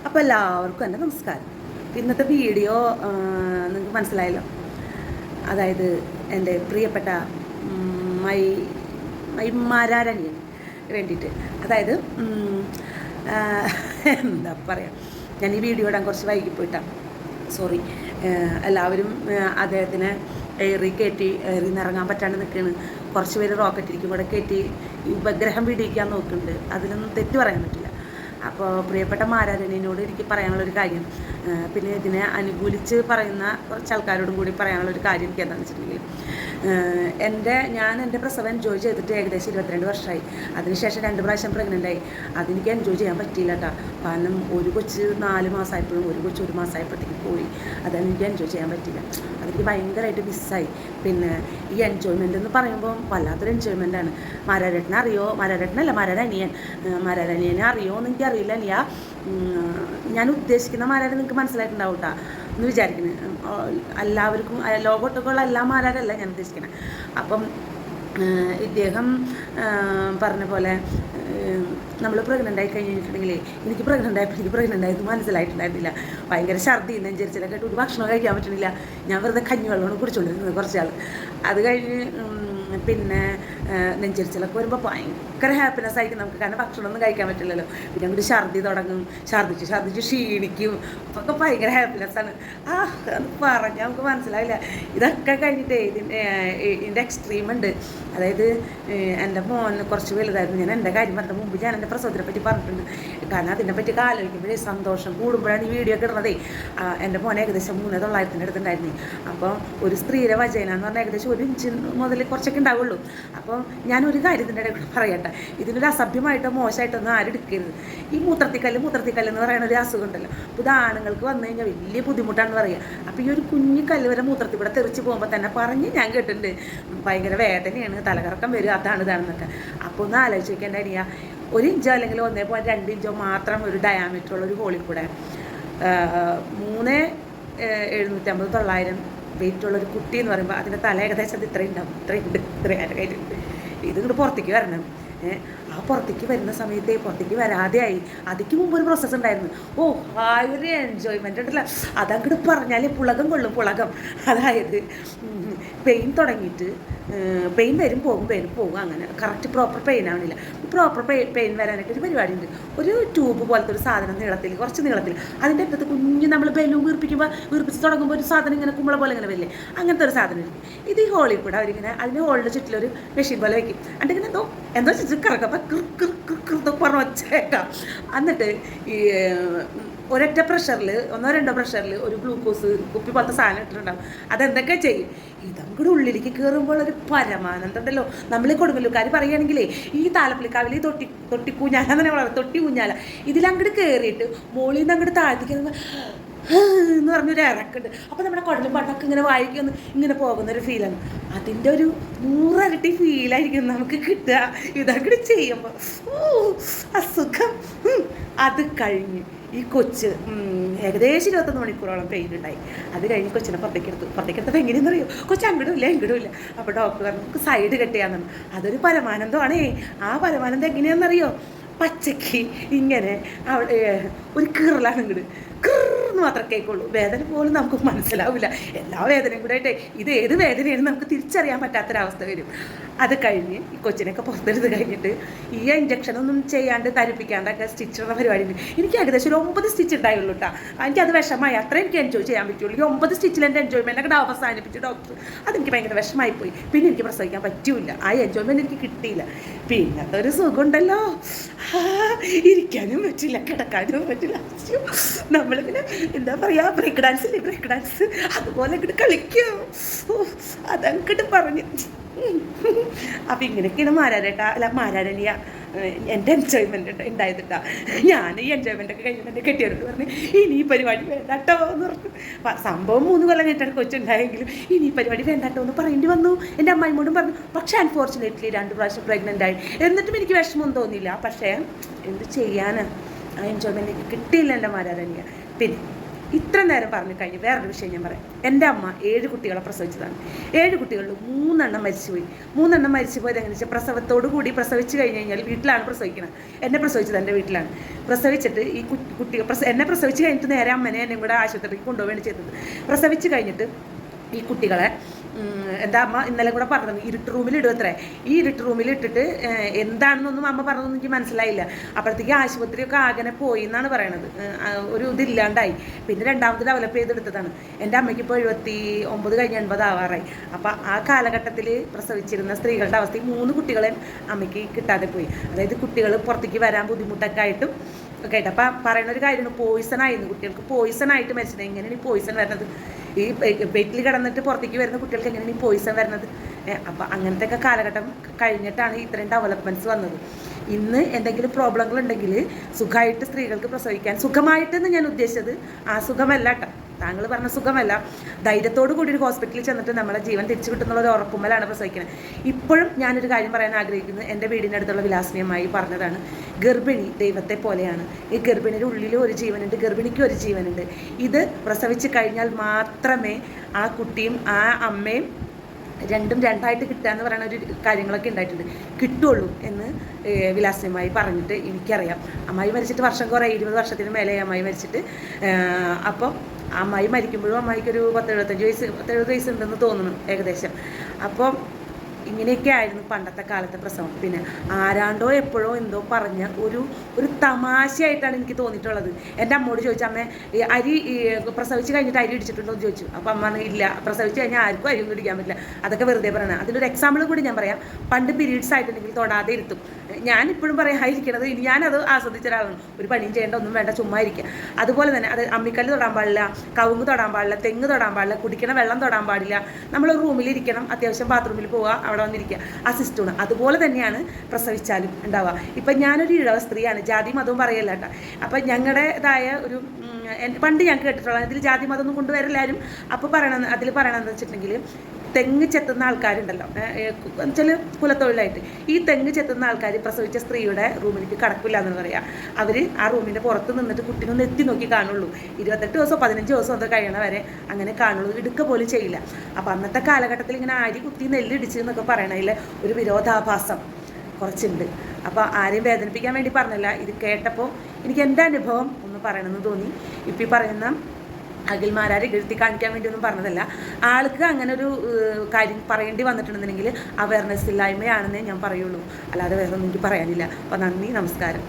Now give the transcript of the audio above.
അപ്പോൾ എല്ലാവർക്കും എൻ്റെ നമസ്കാരം. ഇന്നത്തെ വീഡിയോ നിങ്ങൾക്ക് മനസ്സിലായല്ലോ. അതായത് എൻ്റെ പ്രിയപ്പെട്ട മൈ മൈമാരാരണിയൻ വേണ്ടിയിട്ട്, അതായത് എന്താ പറയുക, ഞാൻ ഈ വീഡിയോ ഇടാൻ കുറച്ച് വൈകിപ്പോയിട്ടാണ്, സോറി. എല്ലാവരും അദ്ദേഹത്തിനെ എയറി നിറങ്ങാൻ പറ്റാണ്ട് നിൽക്കുകയാണ്. കുറച്ച് പേര് റോക്കറ്റിലേക്കും കൂടെ കയറ്റി ഉപഗ്രഹം പിടിക്കാൻ നോക്കുന്നുണ്ട്. അതിലൊന്നും തെറ്റ് പറയാൻ പറ്റില്ല. അപ്പോൾ പ്രിയപ്പെട്ട മാരാരണിനോട് എനിക്ക് പറയാനുള്ളൊരു കാര്യം, പിന്നെ ഇതിനെ അനുകൂലിച്ച് പറയുന്ന കുറച്ച് ആൾക്കാരോടും കൂടി പറയാനുള്ളൊരു കാര്യം എനിക്ക് എന്താണെന്ന് വെച്ചിട്ടുണ്ടെങ്കിൽ, ഞാൻ എൻ്റെ പ്രസവം എൻജോയ് ചെയ്തിട്ട് ഏകദേശം 22 വർഷമായി. അതിനുശേഷം 2 പ്രാവശ്യം പ്രഗ്നൻ്റായി. അതെനിക്ക് എൻജോയ് ചെയ്യാൻ പറ്റിയില്ല കേട്ടോ. കാരണം ഒരു കൊച്ച് 4 മാസമായപ്പോഴും ഒരു കൊച്ച് 1 മാസമായപ്പോഴത്തേക്ക് പോയി. അതെനിക്ക് എൻജോയ് ചെയ്യാൻ പറ്റില്ല. അതെനിക്ക് ഭയങ്കരമായിട്ട് മിസ്സായി. പിന്നെ ഈ എൻജോയ്മെൻ്റ് എന്ന് പറയുമ്പോൾ വല്ലാത്തൊരു എൻജോയ്മെൻറ്റാണ്. മാരാരേട്ടനെ അറിയോ? മാരാരണിയനെ അറിയോ എന്ന് എനിക്കറിയില്ല. ഞാൻ ഉദ്ദേശിക്കുന്ന മാരാരെ നിങ്ങൾക്ക് മനസ്സിലായിട്ടുണ്ടാവും കേട്ടോ എന്ന് വിചാരിക്കുന്നത്. എല്ലാവർക്കും ലോകത്തൊക്കെയുള്ള എല്ലാ മാരാരല്ല ഞാൻ ഉദ്ദേശിക്കുന്നത്. അപ്പം ഇദ്ദേഹം പറഞ്ഞ പോലെ നമ്മൾ പ്രഗ്നൻ്റ് ആയി കഴിഞ്ഞിട്ടുണ്ടെങ്കിൽ, എനിക്ക് പ്രഗ്നൻ്റ് ആയത് മനസ്സിലായിട്ടുണ്ടായിരുന്നില്ല. ഭയങ്കര ഛർദി, നെഞ്ചരിച്ചിലൊക്കെ ആയിട്ട് ഒരു ഭക്ഷണം കഴിക്കാൻ പറ്റുന്നില്ല. ഞാൻ വെറുതെ കഞ്ഞിവെള്ളമാണ് കുടിച്ചുകൊണ്ടിരുന്നത് കുറച്ചാൾ. അത് കഴിഞ്ഞ് പിന്നെ നെഞ്ചരിച്ചിലൊക്കെ വരുമ്പോൾ ഭയങ്കര ഹാപ്പിനെസ് ആയിരിക്കും നമുക്ക്. കാരണം ഭക്ഷണമൊന്നും കഴിക്കാൻ പറ്റില്ലല്ലോ. പിന്നെ അങ്ങോട്ട് ഛർദി തുടങ്ങും, ഛർദിച്ച് ക്ഷീണിക്കും. അപ്പൊക്കെ ഭയങ്കര ഹാപ്പിനെസ്സാണ്. അത് പറഞ്ഞാൽ നമുക്ക് മനസ്സിലാവില്ല. ഇതൊക്കെ കഴിഞ്ഞിട്ട് ഇതിൻ്റെ എക്സ്ട്രീം ഉണ്ട്. അതായത് എൻ്റെ മോൻ കുറച്ച് വലുതായിരുന്നു. ഞാൻ എൻ്റെ കാര്യം പറഞ്ഞ മുമ്പ് ഞാൻ എൻ്റെ പ്രസവത്തിനെ പറ്റി പറഞ്ഞിട്ടുണ്ട്. കാരണം അതിനെപ്പറ്റി ആലോചിക്കുമ്പോഴേ സന്തോഷം കൂടുമ്പോഴാണ് ഈ വീഡിയോ ഒക്കെ ഇടുന്നതേ. എൻ്റെ മോനെ ഏകദേശം 3,900 അടുത്തുണ്ടായിരുന്നു. അപ്പോൾ ഒരു സ്ത്രീയുടെ വജൈന എന്ന് പറഞ്ഞാൽ ഏകദേശം 1 ഇഞ്ച് മുതൽ കുറച്ചൊക്കെ ഉണ്ടാവുള്ളൂ. അപ്പോൾ ഞാനൊരു കാര്യത്തിൻ്റെ ഇടയിൽ കൂടെ പറയട്ടെ, ഇതിനൊരു അസഭ്യമായിട്ടോ മോശമായിട്ടൊന്നും ആരും എടുക്കരുത്. ഈ മൂത്രത്തിക്കല്ല് എന്ന് പറയുന്ന ഒരു അസുഖം ഉണ്ടല്ലോ. അപ്പോൾ ഇത് ആണുങ്ങൾക്ക് വന്നു കഴിഞ്ഞാൽ വലിയ ബുദ്ധിമുട്ടാണെന്ന് പറയുക. അപ്പോൾ ഈ ഒരു കുഞ്ഞു കല്ല് വരെ മൂത്രത്തിൽ കൂടെ തെറിച്ച് പോകുമ്പോൾ തന്നെ പറഞ്ഞ് ഞാൻ കേട്ടിട്ടുണ്ട്, ഭയങ്കര വേദനയാണ്, തലകറക്കം വരും, ഇതാണെന്നൊക്കെ. അപ്പോൾ ഒന്ന് ആലോചിച്ച് നോക്കേണ്ടതിയ 1 ഇഞ്ചോ അല്ലെങ്കിൽ 1.2 ഇഞ്ചോ മാത്രം ഒരു ഡയാമീറ്റർ ഉള്ള ഒരു ഹോളിൽ കൂടെ 3,750-900 വെയിറ്റുള്ളൊരു കുട്ടി എന്ന് പറയുമ്പോൾ അതിൻ്റെ തല ഏകദേശം ഇത്രയും കഴിഞ്ഞിട്ടുണ്ട്. ഇതിങ്ങോട്ട് പുറത്തേക്ക് വരണം. ആ പുറത്തേക്ക് വരുന്ന സമയത്ത് പുറത്തേക്ക് വരാതെയായി. അതിക്ക് മുമ്പ് ഒരു പ്രോസസ്സ് ഉണ്ടായിരുന്നു. ആ ഒരു എൻജോയ്മെൻ്റ് ഉണ്ടല്ലോ, അതങ്ങോട്ട് പറഞ്ഞാൽ പുളകം കൊള്ളും. അതായത് പെയിൻ തുടങ്ങിയിട്ട് പെയിൻ വരും പോകും അങ്ങനെ കറക്റ്റ് പ്രോപ്പർ പെയിൻ ആവണില്ല. പ്രോപ്പർ പെയിൻ വരാനായിട്ട് ഒരു പരിപാടിയുണ്ട്. ഒരു ട്യൂബ് പോലത്തെ ഒരു സാധനം കുറച്ച് നീളത്തിൽ അതിൻ്റെ അടുത്ത് കുഞ്ഞ് നമ്മൾ ബലൂൺ വീർപ്പിച്ച് തുടങ്ങുമ്പോൾ ഒരു സാധനം ഇങ്ങനെ കുമ്പള പോലെ ഇങ്ങനെ വരില്ലേ, അങ്ങനത്തെ ഒരു സാധനം ഇരിക്കും. ഇത് ഈ ഹോളിൽ കൂടെ അവരിങ്ങനെ അതിൻ്റെ ഹോളിൻ്റെ ചുറ്റിലൊരു മെഷീൻ പോലെ വയ്ക്കും. എന്നിട്ടിങ്ങനെ എന്തോ കറക്കപ്പോൾ കൃത്തൊക്കെ പറഞ്ഞ് വച്ചേക്കാം. എന്നിട്ട് ഈ ഒരൊറ്റ പ്രഷറിൽ 1-2 പ്രഷറിൽ ഒരു ഗ്ലൂക്കോസ് കുപ്പി പോലത്തെ സാധനം ഇട്ടിട്ടുണ്ടാവും. അതെന്തൊക്കെ ചെയ്യും, ഇതങ്ങോട്ട് ഉള്ളിലേക്ക് കയറുമ്പോൾ ഒരു പരമാനന്ദം ഉണ്ടല്ലോ. നമ്മൾ കൊടുങ്ങല്ലൂക്കാർ പറയുകയാണെങ്കിലേ ഈ താലപ്പള്ളിക്കാവിൽ ഈ തൊട്ടിക്കൂഞ്ഞാല തന്നെ വളരെ തൊട്ടി ഊഞ്ഞാല ഇതിലങ്ങോട്ട് കയറിയിട്ട് മോളിൽ നിന്ന് അങ്ങോട്ട് താഴ്ത്തിക്ക് എന്ന് പറഞ്ഞൊരു ഇറക്കുണ്ട്. അപ്പോൾ നമ്മുടെ കുടലും പണ്ടൊക്കെ ഇങ്ങനെ വായിക്കൊന്ന് ഇങ്ങനെ പോകുന്നൊരു ഫീലാണ്. അതിൻ്റെ ഒരു 100 ഇരട്ടി ഫീലായിരിക്കും നമുക്ക് കിട്ടുക ഇതങ്ങോട്ട് ചെയ്യുമ്പോൾ. അസുഖം. അത് കഴിഞ്ഞ് ഈ കൊച്ച് ഏകദേശം 21 മണിക്കൂറോളം പെയിൻ ഉണ്ടായി. അത് കഴിഞ്ഞ് കൊച്ചിനെ പുറത്തേക്കെടുത്തപ്പോൾ എങ്ങനെയെന്ന് അറിയോ, കൊച്ച് അങ്ങോട്ടും ഇല്ല. അപ്പോൾ ഡോക്ടർ പറഞ്ഞു നമുക്ക് സൈഡ് കട്ട് ചെയ്യാമെന്നാണ്. അതൊരു പരമാനന്ദമാണേ. ആ പരമാനന്ദം എങ്ങനെയാണെന്നറിയോ, പച്ചയ്ക്ക് ഇങ്ങനെ ഒരു കീറലാണ് ഇങ്ങോട്ട് കീറെന്ന് മാത്രം കേൾക്കുള്ളൂ. വേദന പോലും നമുക്ക് മനസ്സിലാവില്ല. എല്ലാ വേദനയും കൂടെ ആയിട്ടേ ഇത് ഏത് വേദനയാണെന്ന് നമുക്ക് തിരിച്ചറിയാൻ പറ്റാത്തൊരവസ്ഥ വരും. അത് കഴിഞ്ഞ് ഈ കൊച്ചിനൊക്കെ പുറത്തെടുത്ത് കഴിഞ്ഞിട്ട് ഈ ഇഞ്ചക്ഷനൊന്നും ചെയ്യാണ്ട് ധരിപ്പിക്കാണ്ടൊക്കെ സ്റ്റിച്ചുള്ള പരിപാടിയുണ്ട്. എനിക്ക് ഏകദേശം ഒരു 9 സ്റ്റിച്ച് ഉണ്ടായുള്ളൂ കേട്ടോ. എനിക്കത് വിഷമമായി. അത്രയും എനിക്ക് എൻജോയ് ചെയ്യാൻ പറ്റുള്ളൂ. ഈ 9 സ്റ്റിച്ചിൽ എൻ്റെ എൻജോയ്മെൻ്റ് ഒക്കെ അവസാനിപ്പിച്ചു ഡോക്ടർ. അതെനിക്ക് ഭയങ്കര വിഷമമായിപ്പോയി. പിന്നെ എനിക്ക് പ്രസവിക്കാൻ പറ്റൂല. ആ എൻജോയ്മെൻറ്റ് എനിക്ക് കിട്ടിയില്ല. പിന്നത്തെ ഒരു സുഖമുണ്ടല്ലോ, ഇരിക്കാനും പറ്റില്ല, കിടക്കാനും പറ്റില്ല. നമ്മളിങ്ങനെ എന്താ പറയുക, ബ്രേക്ക് ഡാൻസ് അതുപോലെ ഇങ്ങോട്ട് കളിക്കും. അതങ്ങോട്ട് പറഞ്ഞു. അപ്പം ഇങ്ങനെയൊക്കെയാണ് മാരാരണിയ എൻ്റെ എൻജോയ്മെൻ്റ് ഉണ്ടായതിട്ടാ. ഞാൻ ഈ എൻജോയ്മെൻ്റൊക്കെ കഴിഞ്ഞിട്ട് എൻ്റെ കെട്ടിയവരോട് പറഞ്ഞു ഇനി ഈ പരിപാടി വേണ്ടാട്ടോ എന്ന് പറഞ്ഞു. സംഭവം 3 കൊല്ലം കഴിഞ്ഞിട്ടാണ് കൊച്ചുണ്ടായെങ്കിലും ഇനി ഈ പരിപാടി വേണ്ടാട്ടോ എന്ന് പറയേണ്ടി വന്നു. എൻ്റെ അമ്മായിമോടും പറഞ്ഞു. പക്ഷേ അൺഫോർച്ചുനേറ്റ്ലി 2 പ്രാവശ്യം പ്രഗ്നൻ്റ് ആയി. എന്നിട്ടും എനിക്ക് വിഷമം തോന്നിയില്ല. പക്ഷേ എന്ത് ചെയ്യാനാണ്, ആ എൻജോയ്മെൻ്റ് എനിക്ക് കിട്ടിയില്ല എൻ്റെ മാരാരണിയ. പിന്നെ ഇത്ര നേരം പറഞ്ഞു കഴിഞ്ഞ് വേറൊരു വിഷയം ഞാൻ പറയാം. എൻ്റെ അമ്മ 7 കുട്ടികളെ പ്രസവിച്ചതാണ്. 7 കുട്ടികളിൽ 3 എണ്ണം മരിച്ചുപോയി. 3 എണ്ണം മരിച്ചു പോയത് എങ്ങനെ വെച്ചാൽ പ്രസവത്തോടു കൂടി പ്രസവിച്ച് കഴിഞ്ഞ് കഴിഞ്ഞാൽ വീട്ടിലാണ് പ്രസവിക്കുന്നത്. എന്നെ പ്രസവിച്ചത് എൻ്റെ വീട്ടിലാണ്. പ്രസവിച്ചിട്ട് ഈ കുട്ടി എന്നെ പ്രസവിച്ച് കഴിഞ്ഞിട്ട് നേരെ അമ്മനെ എന്നെ കൂടെ ആശുപത്രിക്ക് കൊണ്ടുപോവുകയാണ് ചെയ്തത്. പ്രസവിച്ച് കഴിഞ്ഞിട്ട് ഈ കുട്ടികളെ എൻ്റെ അമ്മ ഇന്നലെ കൂടെ പറഞ്ഞത് ഇരുട്ട് റൂമിൽ ഇടുവത്രേ. ഈ ഇരുട്ട് റൂമിൽ ഇട്ടിട്ട് എന്താണെന്നൊന്നും അമ്മ പറഞ്ഞതൊന്നും എനിക്ക് മനസ്സിലായില്ല. അപ്പോഴത്തേക്ക് ആശുപത്രിയൊക്കെ ആകെ പോയി എന്നാണ് പറയണത്. ഒരു ഇതില്ലാണ്ടായി. പിന്നെ രണ്ടാമത് ഡെവലപ്പ് ചെയ്തെടുത്തതാണ്. എൻ്റെ അമ്മയ്ക്ക് ഇപ്പോൾ 79 കഴിഞ്ഞ് 80 ആവാറായി. അപ്പോൾ ആ കാലഘട്ടത്തിൽ പ്രസവിച്ചിരുന്ന സ്ത്രീകളുടെ അവസ്ഥ 3 കുട്ടികളെ അമ്മയ്ക്ക് കിട്ടാതെ പോയി. അതായത് കുട്ടികൾ പുറത്തേക്ക് വരാൻ ബുദ്ധിമുട്ടൊക്കെ ആയിട്ടും ഒക്കെ ആയിട്ട്. അപ്പം പറയുന്ന ഒരു കാര്യമാണ്, പോയിസൺ ആയിരുന്നു കുട്ടികൾക്ക്. പോയിസൺ ആയിട്ട് മരിച്ചത്. എങ്ങനെയാണ് ഈ പോയിസൺ വരുന്നത്? ഈ ബെറ്റിൽ കിടന്നിട്ട് പുറത്തേക്ക് വരുന്ന കുട്ടികൾക്ക് എങ്ങനെയാണ് ഈ പോയിസൺ വരുന്നത്? അപ്പം അങ്ങനത്തെയൊക്കെ കാലഘട്ടം കഴിഞ്ഞിട്ടാണ് ഇത്രയും ഡെവലപ്മെൻറ്റ്സ് വന്നത്. ഇന്ന് എന്തെങ്കിലും പ്രോബ്ലങ്ങൾ ഉണ്ടെങ്കിൽ സുഖമായിട്ട് സ്ത്രീകൾക്ക് പ്രസവിക്കാൻ, സുഖമായിട്ടെന്ന് ഞാൻ ഉദ്ദേശിച്ചത് ആ സുഖമല്ല കേട്ടോ, താങ്കൾ പറഞ്ഞ സുഖമല്ല, ധൈര്യത്തോടു കൂടി ഒരു ഹോസ്പിറ്റലിൽ ചെന്നിട്ട് നമ്മളെ ജീവൻ തിരിച്ചു കിട്ടുന്നുള്ള ഒരു ഉറപ്പുമ്മലാണ് പ്രസവിക്കുന്നത്. ഇപ്പോഴും ഞാനൊരു കാര്യം പറയാൻ ആഗ്രഹിക്കുന്നത്, എൻ്റെ വീടിനടുത്തുള്ള വിലാസിനിയമായി പറഞ്ഞതാണ്, ഗർഭിണി ദൈവത്തെ പോലെയാണ്. ഈ ഗർഭിണിയുടെ ഉള്ളിൽ ഒരു ജീവനുണ്ട്, ഗർഭിണിക്ക് ഒരു ജീവനുണ്ട്. ഇത് പ്രസവിച്ച് കഴിഞ്ഞാൽ മാത്രമേ ആ കുട്ടിയും ആ അമ്മയും രണ്ടും രണ്ടായിട്ട് കിട്ടുക എന്ന് പറയുന്ന ഒരു കാര്യങ്ങളൊക്കെ ഉണ്ടായിട്ടുണ്ട്. കിട്ടുള്ളൂ എന്ന് വിലാസിനിയമായി പറഞ്ഞിട്ട് എനിക്കറിയാം. അമ്മായി മരിച്ചിട്ട് വർഷം കുറേ 20 വർഷത്തിന് മേലെ അമ്മായി മരിച്ചിട്ട്. അപ്പം അമ്മായി മരിക്കുമ്പോഴും അമ്മായിക്കൊരു 70 വയസ്സ് ഉണ്ടെന്ന് തോന്നുന്നു ഏകദേശം. അപ്പം ഇങ്ങനെയൊക്കെ ആയിരുന്നു പണ്ടത്തെ കാലത്തെ പ്രസവം. പിന്നെ ആരാണ്ടോ എപ്പോഴോ എന്തോ പറഞ്ഞ ഒരു തമാശയായിട്ടാണ് എനിക്ക് തോന്നിയിട്ടുള്ളത്. എൻ്റെ അമ്മോട് ചോദിച്ചു, അമ്മേ അരി പ്രസവിച്ച് കഴിഞ്ഞിട്ട് അരി ഇടിച്ചിട്ടുണ്ടോ എന്ന് ചോദിച്ചു. അപ്പോൾ അമ്മ പറഞ്ഞു, ഇല്ല, പ്രസവിച്ച് കഴിഞ്ഞാൽ ആർക്കും അരി ഒന്നും ഇടിക്കാൻ പറ്റില്ല, അതൊക്കെ വെറുതെ പറയണം. അതിലൊരു എക്സാമ്പിൾ കൂടി ഞാൻ പറയാം. പണ്ട് പീരീഡ്സ് ആയിട്ടുണ്ടെങ്കിൽ തൊടാതെ ഇരുത്തും. ഞാനിപ്പോഴും പറയാതിരിക്കണത്, ഇനി ഞാനത് ആസ്വദിച്ച ഒരാളാണ്. ഒരു പണിയും ചെയ്യേണ്ട, ഒന്നും വേണ്ട, ചുമ്മാ ഇരിക്കുക. അതുപോലെ തന്നെ അത് അമ്മിക്കല്ല് തൊടാൻ പാടില്ല, കവുങ്ങ് തൊടാൻ പാടില്ല, തെങ്ങ് തൊടാൻ പാടില്ല, കുടിക്കണ വെള്ളം തൊടാൻ പാടില്ല. നമ്മൾ റൂമിലിരിക്കണം, അത്യാവശ്യം ബാത്റൂമിൽ പോവുക, അവിടെ വന്നിരിക്കുക. ആ സിസ്റ്റമാണ്. അതുപോലെ തന്നെയാണ് പ്രസവിച്ചാലും ഉണ്ടാവുക. ഇപ്പം ഞാനൊരു ഇഴവ സ്ത്രീയാണ്, ജാതി മതവും പറയല്ല കേട്ടോ. അപ്പം ഞങ്ങളുടേതായ ഒരു പണ്ട് ഞാൻ കേട്ടിട്ടുള്ളത്, ഇതിൽ ജാതി മതമൊന്നും കൊണ്ടുവരെല്ലാവരും. അപ്പോൾ അതിൽ പറയണമെന്ന് വെച്ചിട്ടുണ്ടെങ്കിൽ, തെങ്ങ് ചെത്തുന്ന ആൾക്കാരുണ്ടല്ലോ, ചില കുലത്തൊഴിലായിട്ട് ഈ തെങ്ങ് ചെത്തുന്ന ആൾക്കാർ പ്രസവിച്ച സ്ത്രീയുടെ റൂമിലേക്ക് കടക്കില്ല എന്ന് പറയാം. അവർ ആ റൂമിൻ്റെ പുറത്ത് നിന്നിട്ട് കുട്ടീനൊന്ന് എത്തി നോക്കി കാണുള്ളൂ. 28 ദിവസം 15 ദിവസം ഒക്കെ കഴിയണ വരെ അങ്ങനെ കാണുള്ളൂ, ഇടുക്ക പോലും ചെയ്യില്ല. അപ്പം അന്നത്തെ കാലഘട്ടത്തിൽ ഇങ്ങനെ അരി കുത്തി നെല്ലിടിച്ച് എന്നൊക്കെ പറയണതിൽ ഒരു വിരോധാഭാസം കുറച്ചുണ്ട്. അപ്പോൾ ആരെയും വേദനിപ്പിക്കാൻ വേണ്ടി പറഞ്ഞല്ല, ഇത് കേട്ടപ്പോൾ എനിക്ക് എൻ്റെ അനുഭവം ഒന്ന് പറയണമെന്ന് തോന്നി. ഇപ്പം ഈ പറയുന്ന അഖിൽമാരാരെ ഇകഴ്ത്തി കാണിക്കാൻ വേണ്ടി ഒന്നും പറഞ്ഞതല്ല. ആൾക്ക് അങ്ങനെ ഒരു കാര്യം പറയേണ്ടി വന്നിട്ടുണ്ടെന്നുണ്ടെങ്കിൽ അവയർനെസ് ഇല്ലായ്മയാണെന്നേ ഞാൻ പറയുള്ളൂ, അല്ലാതെ വേറെ ഒന്നും എനിക്ക് പറയാനില്ല. അപ്പോൾ നന്ദി, നമസ്കാരം.